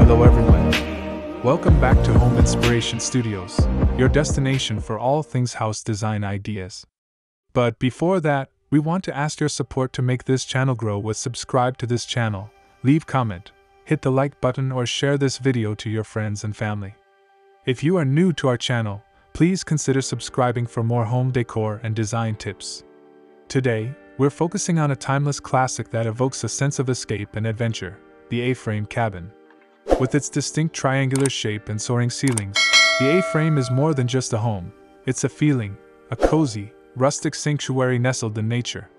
Hello everyone. Welcome back to Home Inspiration Studios, your destination for all things house design ideas. But before that, we want to ask your support to make this channel grow. With subscribe to this channel, leave comment, hit the like button or share this video to your friends and family. If you are new to our channel, please consider subscribing for more home decor and design tips. Today, we're focusing on a timeless classic that evokes a sense of escape and adventure, the A-frame cabin. With its distinct triangular shape and soaring ceilings, the A-frame is more than just a home. It's a feeling, a cozy, rustic sanctuary nestled in nature.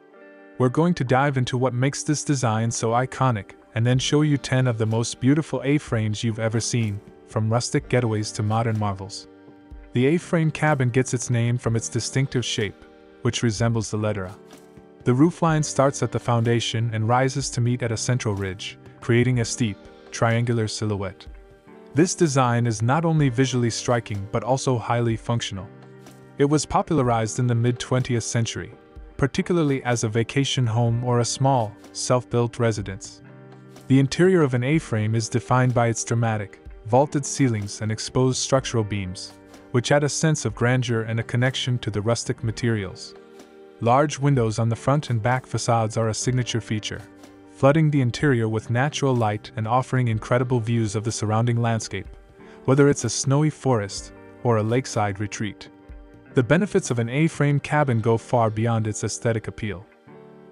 We're going to dive into what makes this design so iconic, and then show you 10 of the most beautiful A-frames you've ever seen, from rustic getaways to modern marvels. The A-frame cabin gets its name from its distinctive shape, which resembles the letter A. The roofline starts at the foundation and rises to meet at a central ridge, creating a steep, triangular silhouette. This design is not only visually striking but also highly functional. It was popularized in the mid-20th century, particularly as a vacation home or a small, self-built residence. The interior of an A-frame is defined by its dramatic, vaulted ceilings and exposed structural beams, which add a sense of grandeur and a connection to the rustic materials. Large windows on the front and back facades are a signature feature, flooding the interior with natural light and offering incredible views of the surrounding landscape, whether it's a snowy forest or a lakeside retreat. The benefits of an A-frame cabin go far beyond its aesthetic appeal.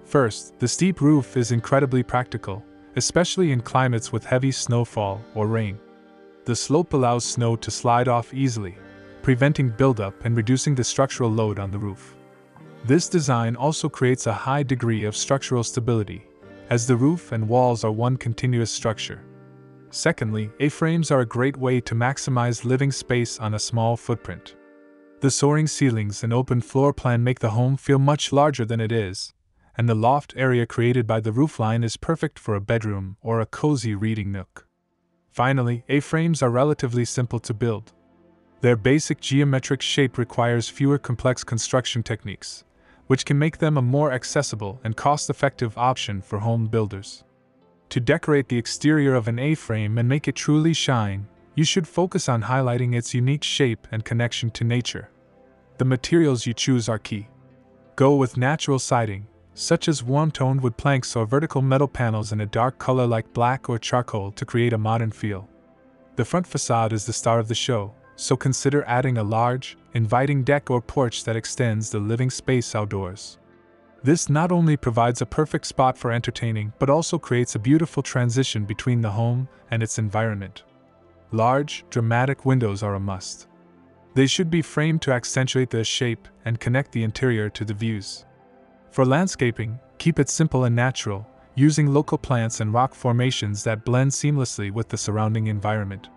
First, the steep roof is incredibly practical, especially in climates with heavy snowfall or rain. The slope allows snow to slide off easily, preventing buildup and reducing the structural load on the roof. This design also creates a high degree of structural stability, as the roof and walls are one continuous structure. Secondly, A-frames are a great way to maximize living space on a small footprint. The soaring ceilings and open floor plan make the home feel much larger than it is, and the loft area created by the roofline is perfect for a bedroom or a cozy reading nook. Finally, A-frames are relatively simple to build. Their basic geometric shape requires fewer complex construction techniques, which can make them a more accessible and cost-effective option for home builders. To decorate the exterior of an A-frame and make it truly shine, you should focus on highlighting its unique shape and connection to nature. The materials you choose are key. Go with natural siding, such as warm-toned wood planks or vertical metal panels in a dark color like black or charcoal to create a modern feel. The front facade is the star of the show, so consider adding a large, inviting deck or porch that extends the living space outdoors. This not only provides a perfect spot for entertaining but also creates a beautiful transition between the home and its environment. Large, dramatic windows are a must. They should be framed to accentuate the shape and connect the interior to the views. For landscaping, keep it simple and natural, using local plants and rock formations that blend seamlessly with the surrounding environment.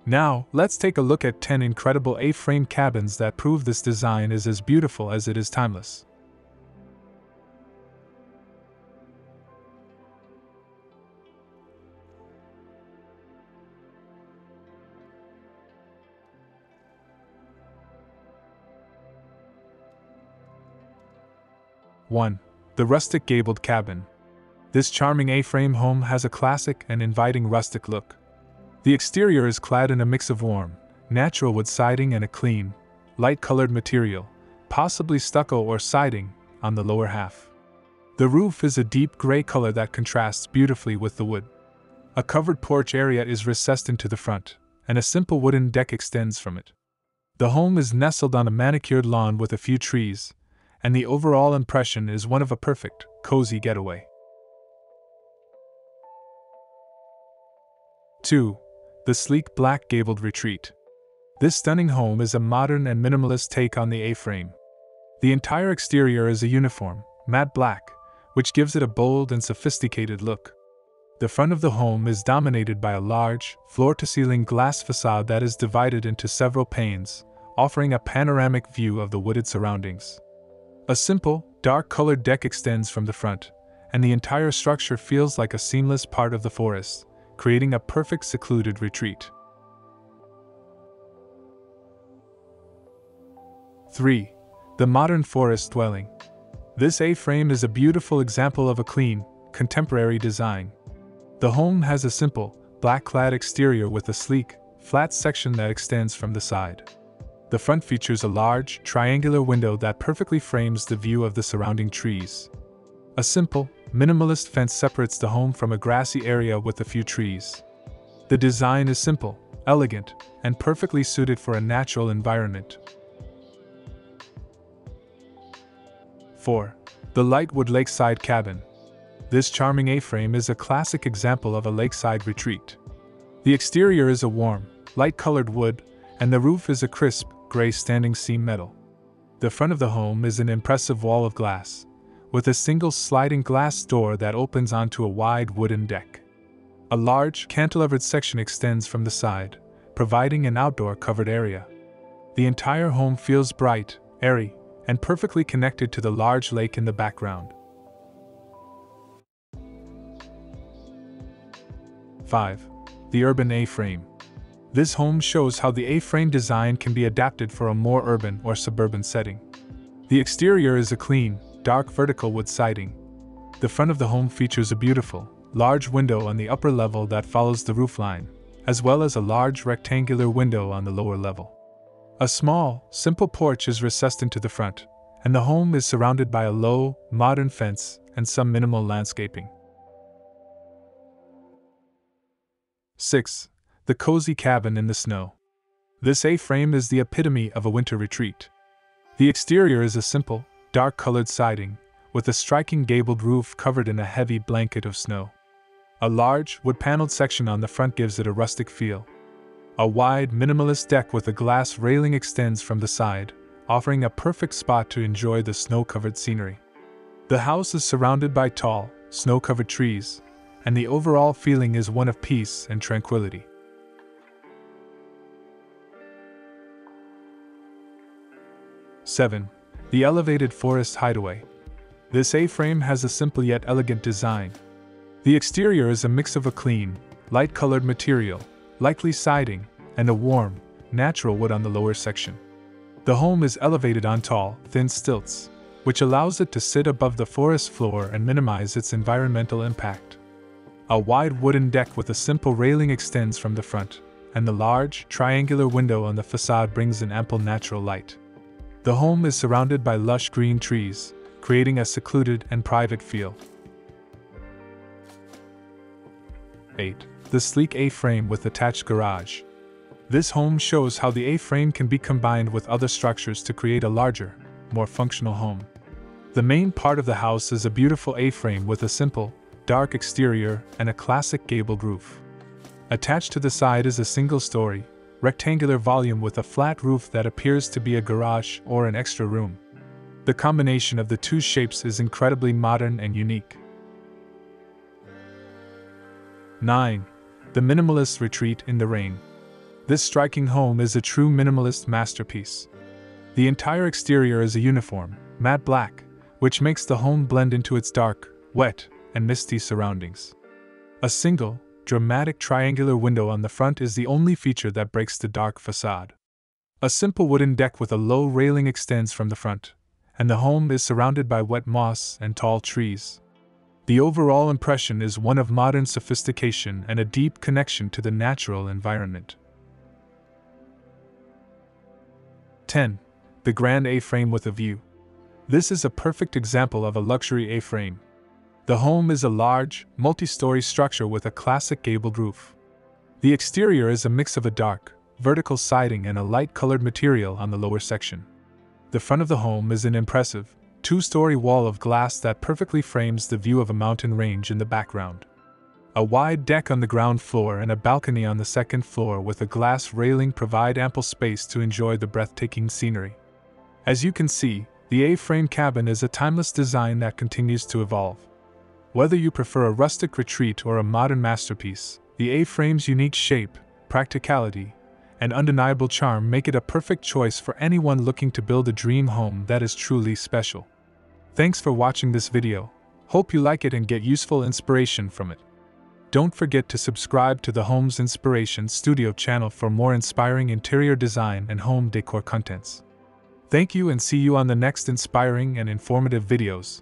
Now, let's take a look at 10 incredible A-frame cabins that prove this design is as beautiful as it is timeless. One, the rustic gabled cabin. This charming A-frame home has a classic and inviting rustic look. The exterior is clad in a mix of warm, natural wood siding and a clean, light-colored material, possibly stucco or siding, on the lower half. The roof is a deep gray color that contrasts beautifully with the wood. A covered porch area is recessed into the front, and a simple wooden deck extends from it. The home is nestled on a manicured lawn with a few trees, and the overall impression is one of a perfect, cozy getaway. 2. The sleek black gabled retreat. This stunning home is a modern and minimalist take on the A-frame. The entire exterior is a uniform, matte black, which gives it a bold and sophisticated look. The front of the home is dominated by a large, floor-to-ceiling glass facade that is divided into several panes, offering a panoramic view of the wooded surroundings. A simple, dark-colored deck extends from the front, and the entire structure feels like a seamless part of the forest, creating a perfect secluded retreat. 3. The modern forest dwelling. This A-frame is a beautiful example of a clean, contemporary design. The home has a simple, black-clad exterior with a sleek, flat section that extends from the side. The front features a large, triangular window that perfectly frames the view of the surrounding trees. A simple, minimalist fence separates the home from a grassy area with a few trees. The design is simple, elegant, and perfectly suited for a natural environment. 4. The Lightwood Lakeside Cabin. This charming A-frame is a classic example of a lakeside retreat. The exterior is a warm, light-colored wood, and the roof is a crisp, gray standing seam metal. The front of the home is an impressive wall of glass, with a single sliding glass door that opens onto a wide wooden deck. A large, cantilevered section extends from the side, providing an outdoor covered area. The entire home feels bright, airy, and perfectly connected to the large lake in the background. 5. The Urban A-frame. This home shows how the A-frame design can be adapted for a more urban or suburban setting. The exterior is a clean, dark vertical wood siding. The front of the home features a beautiful, large window on the upper level that follows the roofline, as well as a large rectangular window on the lower level. A small, simple porch is recessed into the front, and the home is surrounded by a low, modern fence and some minimal landscaping. 6. The Cozy Cabin in the Snow. This A-frame is the epitome of a winter retreat. The exterior is a simple, dark-colored siding, with a striking gabled roof covered in a heavy blanket of snow. A large, wood-paneled section on the front gives it a rustic feel. A wide, minimalist deck with a glass railing extends from the side, offering a perfect spot to enjoy the snow-covered scenery. The house is surrounded by tall, snow-covered trees, and the overall feeling is one of peace and tranquility. 7. The Elevated Forest Hideaway. This A-frame has a simple yet elegant design. The exterior is a mix of a clean, light-colored material, likely siding, and a warm, natural wood on the lower section. The home is elevated on tall, thin stilts, which allows it to sit above the forest floor and minimize its environmental impact. A wide wooden deck with a simple railing extends from the front, and the large, triangular window on the facade brings in ample natural light. The home is surrounded by lush green trees, creating a secluded and private feel. 8. The Sleek A-frame with attached garage. This home shows how the A-frame can be combined with other structures to create a larger, more functional home. The main part of the house is a beautiful A-frame with a simple, dark exterior and a classic gabled roof. Attached to the side is a single-story, rectangular volume with a flat roof that appears to be a garage or an extra room. The combination of the two shapes is incredibly modern and unique. 9. The Minimalist Retreat in the Rain. This striking home is a true minimalist masterpiece. The entire exterior is a uniform, matte black, which makes the home blend into its dark, wet, and misty surroundings. A single, dramatic triangular window on the front is the only feature that breaks the dark facade. A simple wooden deck with a low railing extends from the front, and the home is surrounded by wet moss and tall trees. The overall impression is one of modern sophistication and a deep connection to the natural environment. 10. The Grand A-frame with a view. This is a perfect example of a luxury A-frame. The home is a large, multi-story structure with a classic gabled roof. The exterior is a mix of a dark, vertical siding and a light-colored material on the lower section. The front of the home is an impressive, two-story wall of glass that perfectly frames the view of a mountain range in the background. A wide deck on the ground floor and a balcony on the second floor with a glass railing provide ample space to enjoy the breathtaking scenery. As you can see, the A-frame cabin is a timeless design that continues to evolve. Whether you prefer a rustic retreat or a modern masterpiece, the A-frame's unique shape, practicality, and undeniable charm make it a perfect choice for anyone looking to build a dream home that is truly special. Thanks for watching this video. Hope you like it and get useful inspiration from it. Don't forget to subscribe to the Homes Inspiration Studio channel for more inspiring interior design and home decor contents. Thank you and see you on the next inspiring and informative videos.